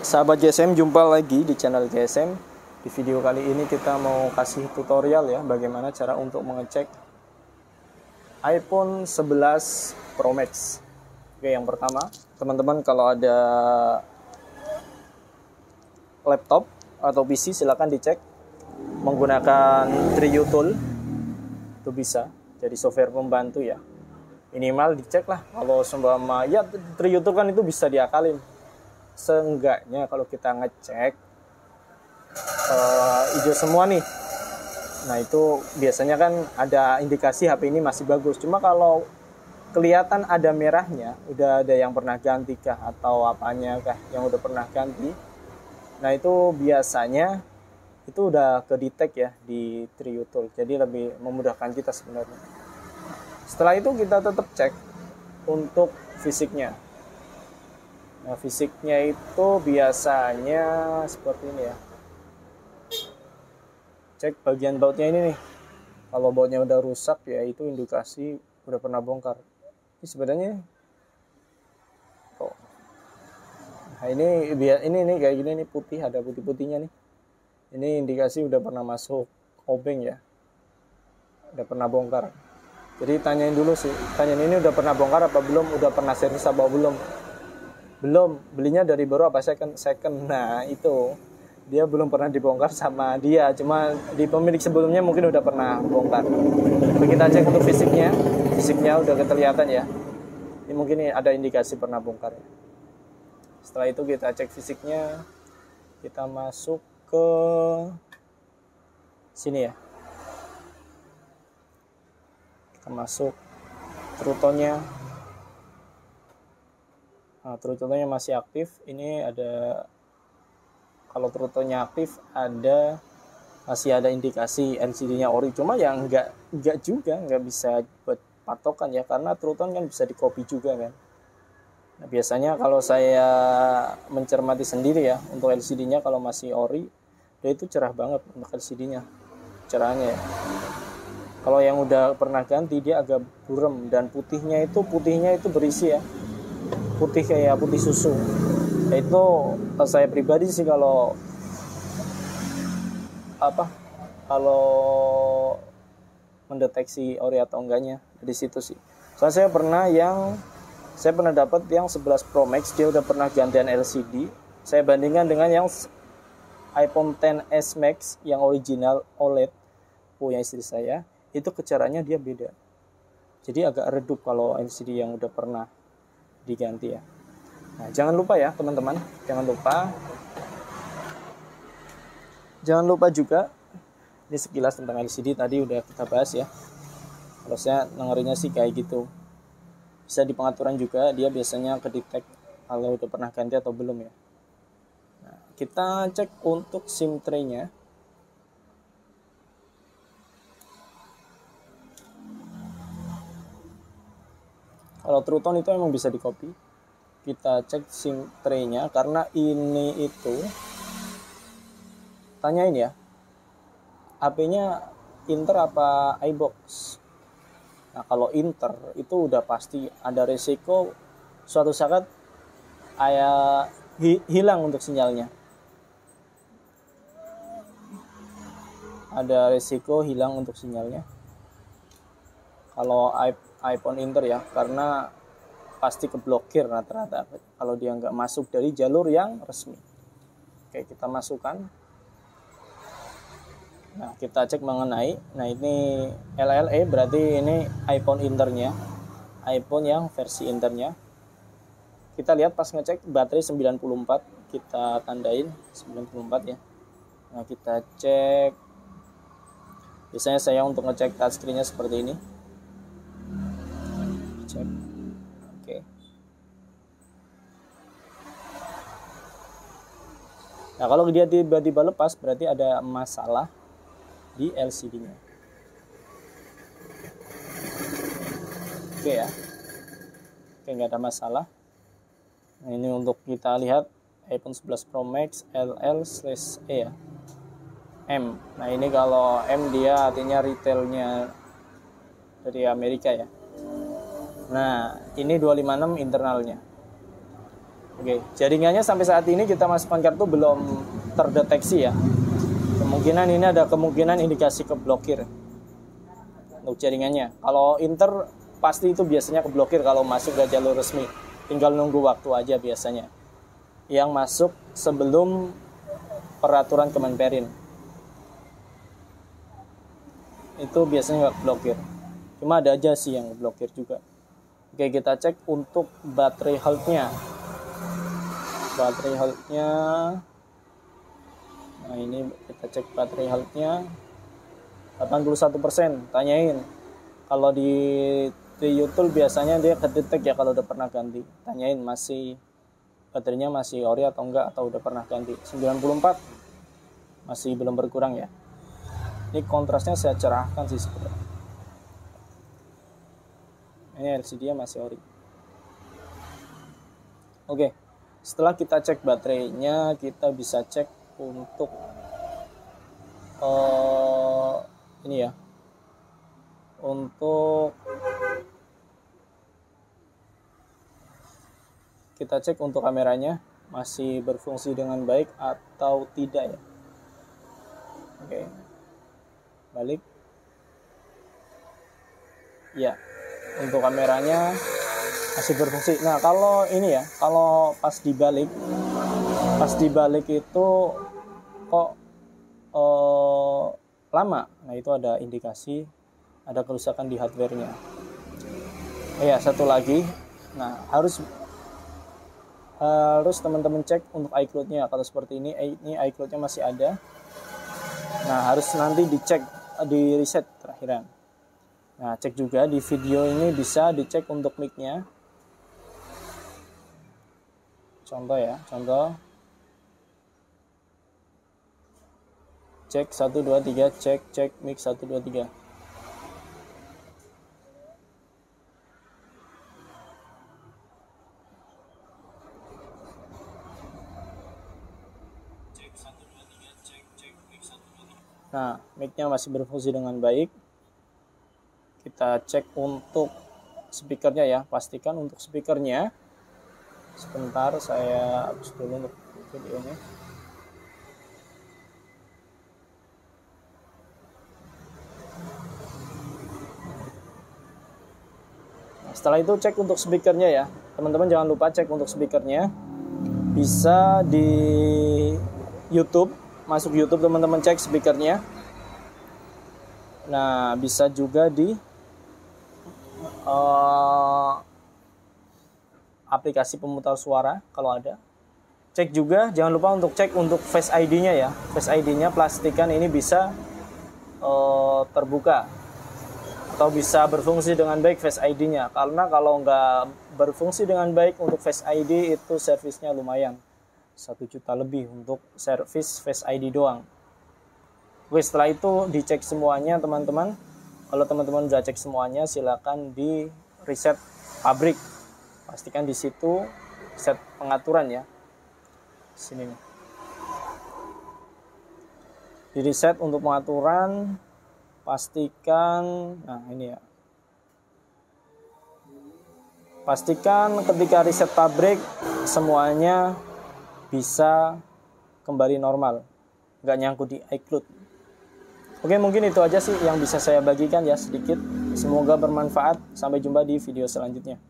sahabat GSM, jumpa lagi di channel GSM. Di video kali ini kita mau kasih tutorial ya, bagaimana cara untuk mengecek iPhone 11 Pro Max. Oke, yang pertama, teman-teman kalau ada laptop atau PC silahkan dicek menggunakan Trio Tool. Itu bisa jadi software pembantu ya. Minimal dicek lah, kalau seumpama ya Trio Tool kan itu bisa diakalin. Seenggaknya kalau kita ngecek hijau semua nih, nah itu biasanya kan ada indikasi HP ini masih bagus. Cuma kalau kelihatan ada merahnya, udah ada yang pernah ganti kah atau apanya kah yang udah pernah ganti, nah itu biasanya itu udah ke-detect ya di Trio Tool, jadi lebih memudahkan kita sebenarnya. Setelah itu kita tetap cek untuk fisiknya. Nah, fisiknya itu biasanya seperti ini ya. Cek bagian bautnya ini nih. Kalau bautnya udah rusak ya itu indikasi udah pernah bongkar. Ini sebenarnya nah ini kayak gini nih, putih, ada putih-putihnya nih. Ini indikasi udah pernah masuk obeng ya. Udah pernah bongkar. Jadi tanyain dulu sih, tanyain ini udah pernah bongkar apa belum, udah pernah servis apa belum. Belum, belinya dari baru apa second. Nah itu dia belum pernah dibongkar sama dia, cuma di pemilik sebelumnya mungkin udah pernah bongkar. Tapi kita cek untuk fisiknya udah kelihatan ya, ini mungkin ada indikasi pernah bongkar ya. Setelah itu kita cek fisiknya, kita masuk ke sini ya, kita masuk True-Tone-nya. Nah, True-Tone-nya masih aktif. Ini ada, kalau True-Tone-nya aktif masih ada indikasi LCD-nya ori. Cuma ya nggak bisa buat patokan ya, karena True-Tone kan bisa di copy juga kan. Nah, biasanya kalau saya mencermati sendiri ya untuk LCD-nya, kalau masih ori dia itu cerah banget untuk LCD-nya, cerahnya ya. Kalau yang udah pernah ganti dia agak buram, dan putihnya itu berisi ya, putih kayak putih susu. Nah, itu saya pribadi sih kalau mendeteksi ori atau enggaknya dari situ sih. Soalnya saya pernah dapat yang 11 Pro Max, dia udah pernah gantian LCD. Saya bandingkan dengan yang iPhone XS Max yang original OLED punya istri saya, itu kecerahannya dia beda. Jadi agak redup kalau LCD yang udah pernah diganti ya. Nah, jangan lupa ya teman-teman, jangan lupa juga, ini sekilas tentang LCD tadi udah kita bahas ya. Kalau saya dengerinnya sih kayak gitu. Bisa di pengaturan juga, dia biasanya ke-detect kalau udah pernah ganti atau belum ya. Nah, kita cek untuk SIM tray-nya. Kalau True-Tone itu emang bisa di copy. Kita cek SIM tray-nya, karena ini itu tanyain ya, HP-nya Inter apa iBox. Nah, kalau Inter itu udah pasti ada resiko suatu saat hilang untuk sinyalnya. Ada resiko hilang untuk sinyalnya kalau iPhone Inter ya, karena pasti keblokir rata-rata kalau dia nggak masuk dari jalur yang resmi. Oke, kita masukkan. Nah, kita cek mengenai, nah ini LLE, berarti ini iPhone Internya, iPhone yang versi Internya. Kita lihat pas ngecek baterai 94, kita tandain 94 ya. Nah, kita cek, biasanya saya untuk ngecek touchscreen-nya seperti ini. Cek. Oke. Nah, kalau dia tiba-tiba lepas berarti ada masalah di LCD-nya. Oke ya. Oke, nggak ada masalah. Nah, ini untuk kita lihat iPhone 11 Pro Max LL/E ya. M. Nah, ini kalau M dia artinya retailnya dari Amerika ya. Nah, ini 256 internalnya. Oke, jaringannya sampai saat ini kita masukkan kartu belum terdeteksi ya. Kemungkinan ini ada kemungkinan indikasi keblokir untuk jaringannya. Kalau Inter pasti itu biasanya keblokir kalau masuk ke jalur resmi. Tinggal nunggu waktu aja biasanya. Yang masuk sebelum peraturan Kemenperin. Itu biasanya nggak blokir. Cuma ada aja sih yang blokir juga. Oke, kita cek untuk baterai health-nya. Baterai health-nya. Nah, ini kita cek baterai health-nya. 81%. Tanyain. Kalau di YouTube biasanya dia kedetek ya kalau udah pernah ganti. Tanyain masih baterainya masih ori atau enggak, atau udah pernah ganti. 94. Masih belum berkurang ya. Ini kontrasnya saya cerahkan sih sebenarnya. Ini LCD-nya masih ori. Oke, setelah kita cek baterainya, kita bisa cek untuk ini ya, untuk kita cek untuk kameranya masih berfungsi dengan baik atau tidak ya. Oke, balik ya. Untuk kameranya masih berfungsi. Nah, kalau ini ya, kalau pas dibalik itu kok lama. Nah, itu ada indikasi ada kerusakan di hardware-nya. Ya, satu lagi. Nah, harus teman-teman cek untuk iCloud-nya. Kalau seperti ini iCloud-nya masih ada. Nah, harus nanti dicek, di reset terakhiran. Nah, cek juga di video ini bisa dicek untuk mic-nya. Contoh ya, contoh. Cek 1 2 3, cek mic 1 2 3. Nah, mic-nya masih berfungsi dengan baik. Kita cek untuk speakernya ya, pastikan untuk speakernya. Sebentar, saya hapus dulu untuk videonya. Nah, setelah itu cek untuk speakernya ya, teman-teman jangan lupa cek untuk speakernya. Bisa di YouTube, masuk YouTube teman-teman cek speakernya. Nah, bisa juga di aplikasi pemutar suara kalau ada. Cek juga, jangan lupa untuk cek untuk Face ID-nya ya. Face ID-nya pastikan ini bisa terbuka atau bisa berfungsi dengan baik Face ID-nya. Karena kalau nggak berfungsi dengan baik untuk Face ID itu servisnya lumayan. 1 juta lebih untuk servis Face ID doang. Oke, setelah itu dicek semuanya teman-teman. Kalau teman-teman udah cek semuanya, silakan di reset pabrik. Pastikan di situ set pengaturan ya. Sini nih. Di reset untuk pengaturan, pastikan, nah ini ya. Pastikan ketika reset pabrik semuanya bisa kembali normal, nggak nyangkut di iCloud. Oke, mungkin itu aja sih yang bisa saya bagikan ya sedikit. Semoga bermanfaat. Sampai jumpa di video selanjutnya.